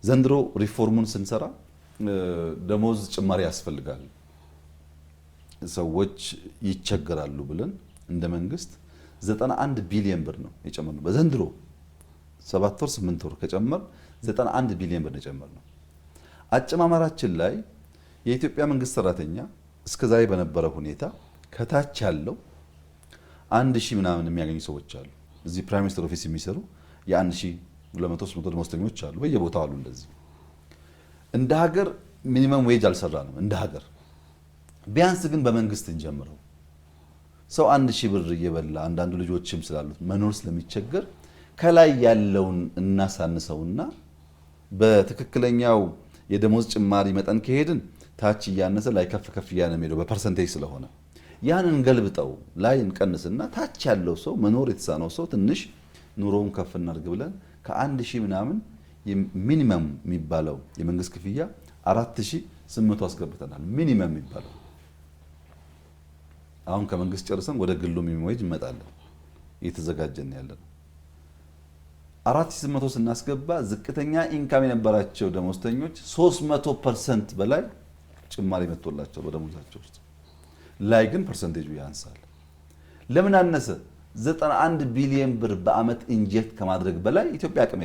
ዘንድሮ ሪፎርሙን ስንሰራ ደሞዝ ጭማሪ ያስፈልጋል፣ ሰዎች ይቸገራሉ ብለን እንደ መንግስት 91 ቢሊዮን ብር ነው የጨመርነው። በዘንድሮ 7 ወር 8 ወር ከጨመር 91 ቢሊዮን ብር ነው የጨመርነው። አጨማመራችን ላይ የኢትዮጵያ መንግስት ሰራተኛ እስከዛሬ በነበረው ሁኔታ ከታች ያለው 1000 ምናምን የሚያገኙ ሰዎች አሉ። እዚህ ፕራይም ሚኒስተር ኦፊስ የሚሰሩ የ1200 ደሞዝተኞች አሉ፣ በየቦታው አሉ። እንደዚህ እንደ ሀገር ሚኒመም ዌጅ አልሰራንም። እንደ ሀገር ቢያንስ ግን በመንግስት እንጀምረው። ሰው 1000 ብር እየበላ አንዳንዱ ልጆችም ስላሉት መኖር ስለሚቸገር ከላይ ያለውን እናሳንሰውና በትክክለኛው የደሞዝ ጭማሪ መጠን ከሄድን ታች እያነሰ ላይ ከፍ ከፍ እያለ ነው በፐርሰንቴጅ ስለሆነ ያንን ገልብጠው ላይ እንቀንስና ታች ያለው ሰው መኖር የተሳነው ሰው ትንሽ ኑሮውን ከፍ እናድርግ ብለን ከ1000 ምናምን ሚኒመም የሚባለው የመንግስት ክፍያ 4800 አስገብተናል። ሚኒመም የሚባለው አሁን ከመንግስት ጨርሰን ወደ ግሉ ሚኒመም እንመጣለን፣ እየተዘጋጀን ያለን 4800 ስናስገባ ዝቅተኛ ኢንካም የነበራቸው ደሞዝተኞች 300% በላይ ጭማሪ መጥቶላቸው በደሞዛቸው ውስጥ ላይ ግን ፐርሰንቴጁ ያንሳል። ለምን አነሰ? 91 ቢሊዮን ብር በአመት ኢንጀክት ከማድረግ በላይ ኢትዮጵያ አቅም